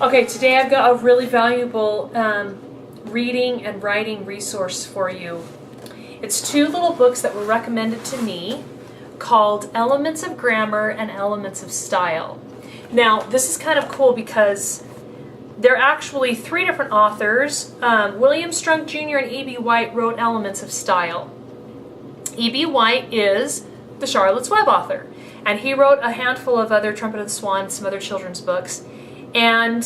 Okay, today I've got a really valuable reading and writing resource for you. It's two little books that were recommended to me called Elements of Grammar and Elements of Style. Now, this is kind of cool because they're actually three different authors. William Strunk Jr. and E.B. White wrote Elements of Style. E.B. White is the Charlotte's Web author, and he wrote a handful of other Trumpet of the Swan, some other children's books. And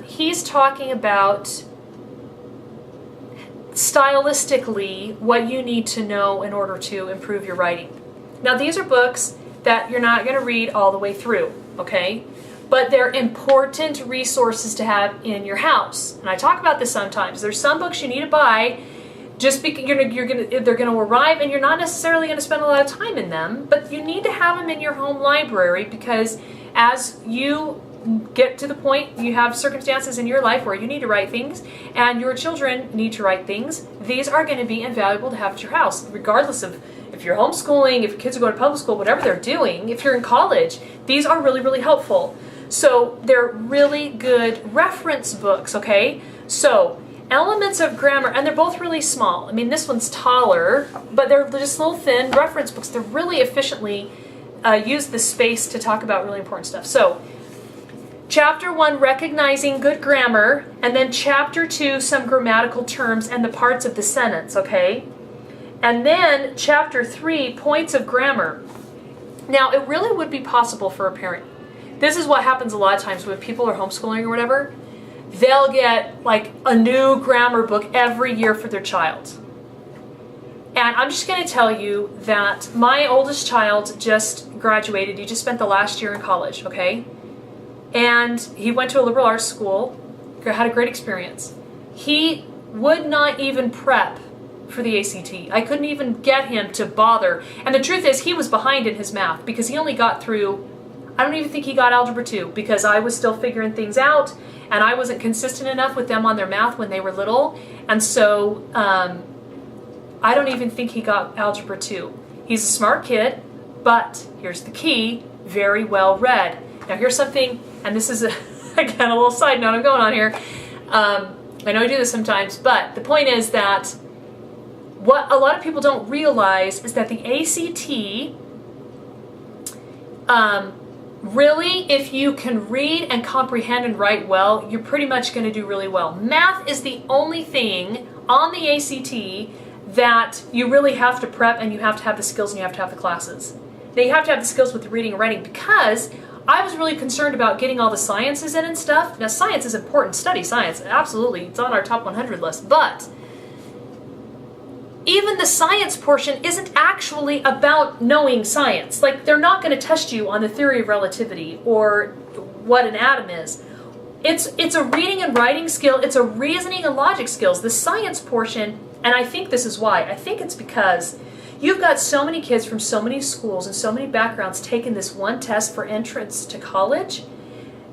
he's talking about stylistically what you need to know in order to improve your writing. Now, these are books that you're not going to read all the way through, okay? But they're important resources to have in your house. And I talk about this sometimes. There's some books you need to buy just because they're going to arrive and you're not necessarily going to spend a lot of time in them, but you need to have them in your home library because as you get to the point, you have circumstances in your life where you need to write things and your children need to write things, these are going to be invaluable to have at your house, regardless of if you're homeschooling, if your kids are going to public school, whatever they're doing, if you're in college, these are really, really helpful. So they're really good reference books, okay? So Elements of Grammar, and they're both really small. I mean, this one's taller, but they're just little thin reference books. They're really efficiently use the space to talk about really important stuff. So Chapter 1, Recognizing Good Grammar, and then Chapter 2, Some Grammatical Terms and the Parts of the Sentence, okay? And then Chapter 3, Points of Grammar. Now, it really would be possible for a parent. This is what happens a lot of times when people are homeschooling or whatever. They'll get like a new grammar book every year for their child. And I'm just going to tell you that my oldest child just graduated. He just spent the last year in college, okay? And he went to a liberal arts school, had a great experience. He would not even prep for the ACT. I couldn't even get him to bother. And the truth is, he was behind in his math because he only got through, I don't even think he got Algebra 2 because I was still figuring things out and I wasn't consistent enough with them on their math when they were little. And so I don't even think he got Algebra 2. He's a smart kid, but here's the key, very well read. Now here's something, and this is, again, a little side note I'm going on here. I know I do this sometimes, but the point is that what a lot of people don't realize is that the ACT, really, if you can read and comprehend and write well, you're pretty much going to do really well. Math is the only thing on the ACT that you really have to prep, and you have to have the skills and you have to have the classes. Now you have to have the skills with the reading and writing because I was really concerned about getting all the sciences in and stuff. Now, science is important. Study science. Absolutely. It's on our top 100 list. But even the science portion isn't actually about knowing science. Like, they're not going to test you on the theory of relativity or what an atom is. It's a reading and writing skill. It's a reasoning and logic skills. The science portion, and I think this is why. I think it's because you've got so many kids from so many schools and so many backgrounds taking this one test for entrance to college.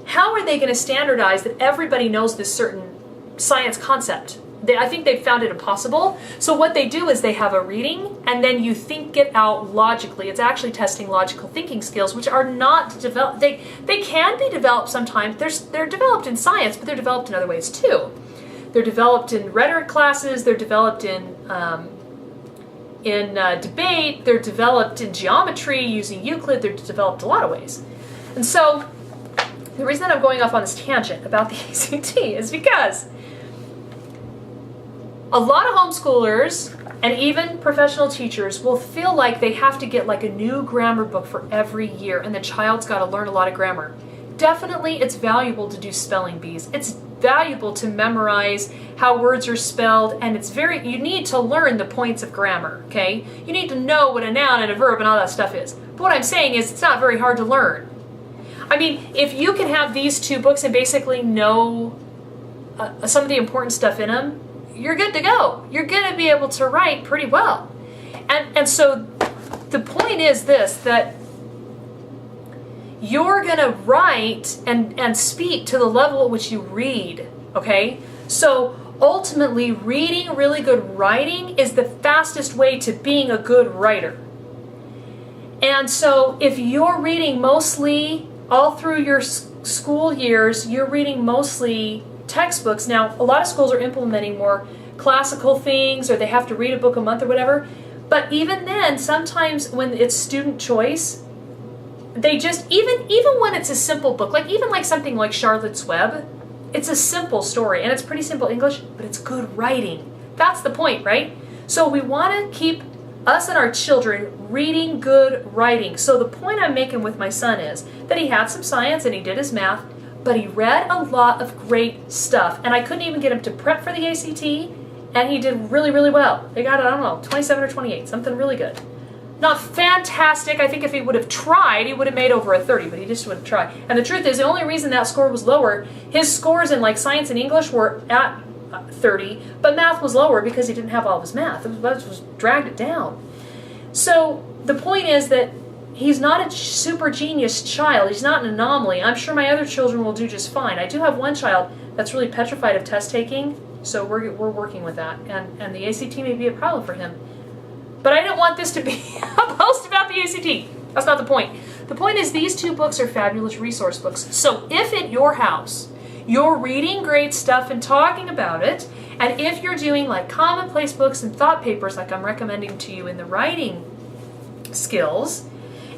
How are they going to standardize that everybody knows this certain science concept? I think they've found it impossible. So what they do is they have a reading and then you think it out logically. It's actually testing logical thinking skills, which are not developed. They can be developed sometimes. They're developed in science, but they're developed in other ways too. They're developed in rhetoric classes. They're developed in debate, they're developed in geometry using Euclid, they're developed a lot of ways. And so the reason that I'm going off on this tangent about the ACT is because a lot of homeschoolers and even professional teachers will feel like they have to get like a new grammar book for every year and the child's got to learn a lot of grammar. Definitely it's valuable to do spelling bees. It's valuable to memorize how words are spelled, and you need to learn the points of grammar, okay? You need to know what a noun and a verb and all that stuff is. But what I'm saying is it's not very hard to learn. I mean, if you can have these two books and basically know some of the important stuff in them, you're good to go. You're going to be able to write pretty well. And so the point is this, that you're going to write and speak to the level at which you read, okay? So ultimately, reading really good writing is the fastest way to being a good writer. And so if you're reading mostly all through your school years, you're reading mostly textbooks. Now, a lot of schools are implementing more classical things, or they have to read a book a month or whatever. But even then, sometimes when it's student choice, they just, even when it's a simple book, like even like something like Charlotte's Web, it's a simple story and it's pretty simple English, but it's good writing. That's the point, right? So we want to keep us and our children reading good writing. So the point I'm making with my son is that he had some science and he did his math, but he read a lot of great stuff. And I couldn't even get him to prep for the ACT, and he did really, really well. They got, I don't know, 27 or 28, something really good. Not fantastic. I think if he would have tried, he would have made over a 30, but he just wouldn't try. And the truth is, the only reason that score was lower, his scores in like science and English were at 30, but math was lower because he didn't have all of his math. It was dragged it down. So the point is that he's not a super genius child. He's not an anomaly. I'm sure my other children will do just fine. I do have one child that's really petrified of test taking, so we're working with that. And the ACT may be a problem for him. But I don't want this to be a post about the ACT. That's not the point. The point is these two books are fabulous resource books. So if at your house you're reading great stuff and talking about it, and if you're doing like commonplace books and thought papers like I'm recommending to you in the writing skills,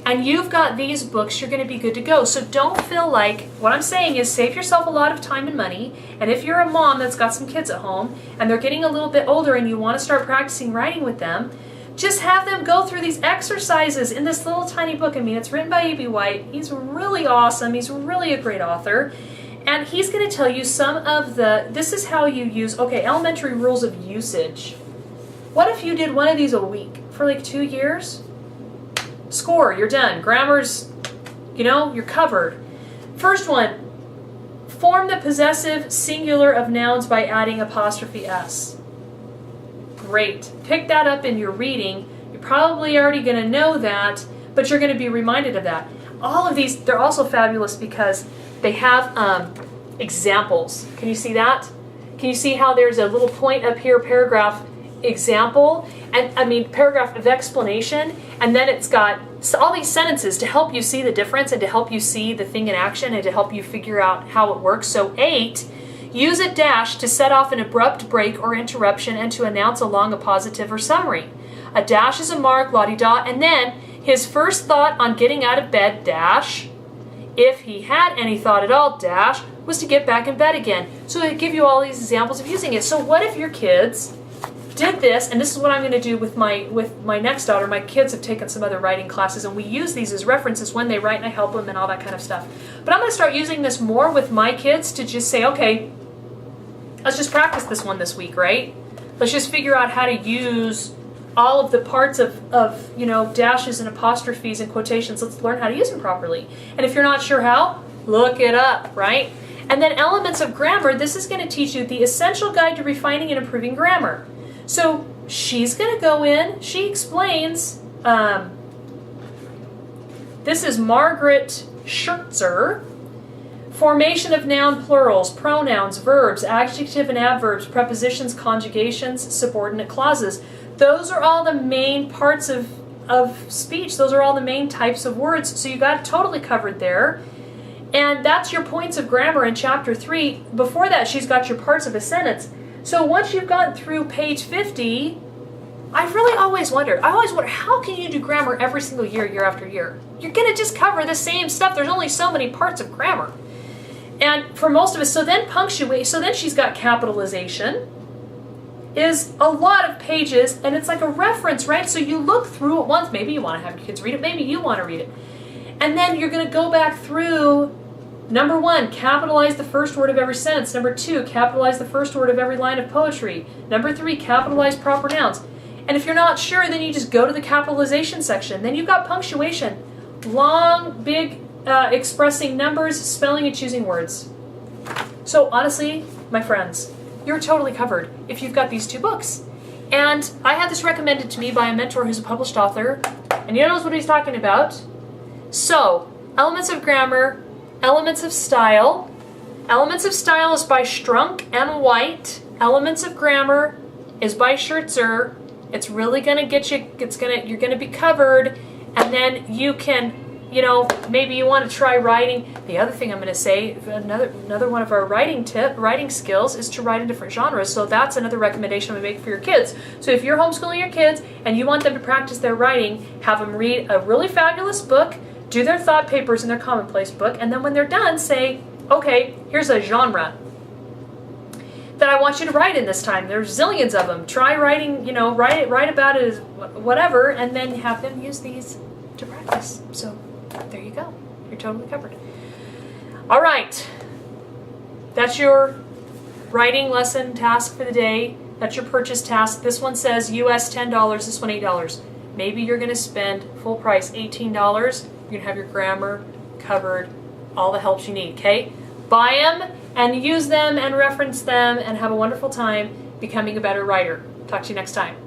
and you've got these books, you're going to be good to go. So don't feel like, what I'm saying is save yourself a lot of time and money, and if you're a mom that's got some kids at home and they're getting a little bit older and you want to start practicing writing with them, just have them go through these exercises in this little tiny book. I mean, it's written by A.B. White. He's really awesome. He's really a great author. And he's going to tell you some of this is how you use, okay, elementary rules of usage. What if you did one of these a week for like 2 years? Score, you're done. Grammar's, you're covered. First one, form the possessive singular of nouns by adding apostrophe S. Great. Pick that up in your reading. You're probably already going to know that, but you're going to be reminded of that. All of these, they're also fabulous because they have examples. Can you see that? Can you see how there's a little point up here, paragraph example, and paragraph of explanation, and then it's got all these sentences to help you see the difference and to help you see the thing in action and to help you figure out how it works. So 8, use a dash to set off an abrupt break or interruption and to announce along a positive or summary. A dash is a mark, la-di-da, and then his first thought on getting out of bed, dash, if he had any thought at all, dash, was to get back in bed again. So they give you all these examples of using it. So what if your kids did this, and this is what I'm going to do with my next daughter. My kids have taken some other writing classes, and we use these as references when they write, and I help them and all that kind of stuff. But I'm going to start using this more with my kids to just say, okay, let's just practice this one this week, right? Let's just figure out how to use all of the parts of dashes and apostrophes and quotations. Let's learn how to use them properly. And if you're not sure how, look it up, right? And then elements of grammar, this is going to teach you the essential guide to refining and improving grammar. So she's going to go in, she explains, this is Margaret Shertzer, formation of noun plurals, pronouns, verbs, adjective and adverbs, prepositions, conjugations, subordinate clauses. Those are all the main parts of speech. Those are all the main types of words. So you got it totally covered there. And that's your points of grammar in chapter 3. Before that, she's got your parts of a sentence. So once you've gotten through page 50, I've really always wondered, how can you do grammar every single year, year after year? You're going to just cover the same stuff. There's only so many parts of grammar. And for most of us, so then punctuate, so then she's got capitalization, is a lot of pages, and it's like a reference, right? So you look through it once, maybe you want to have your kids read it, maybe you want to read it. And then you're going to go back through, number 1, capitalize the first word of every sentence. Number 2, capitalize the first word of every line of poetry. Number 3, capitalize proper nouns. And if you're not sure, then you just go to the capitalization section. Then you've got punctuation, long, big, expressing numbers, spelling, and choosing words. So honestly, my friends, you're totally covered if you've got these 2 books. And I had this recommended to me by a mentor who's a published author, and he knows what he's talking about. So, elements of grammar, elements of style. Elements of style is by Strunk and White. Elements of grammar is by Shertzer. It's really going to get you, you're going to be covered, and then you can you know, maybe you want to try writing. The other thing I'm going to say, another one of our writing skills is to write in different genres. So that's another recommendation we make for your kids. So if you're homeschooling your kids and you want them to practice their writing, have them read a really fabulous book, do their thought papers in their commonplace book, and then when they're done, say, okay, here's a genre that I want you to write in this time. There's zillions of them. Try writing, you know, write about it as whatever, and then have them use these to practice. So there you go. You're totally covered. All right. That's your writing lesson task for the day. That's your purchase task. This one says US $10, this one $8. Maybe you're going to spend full price $18. You're going to have your grammar covered, all the helps you need, okay? Buy them and use them and reference them and have a wonderful time becoming a better writer. Talk to you next time.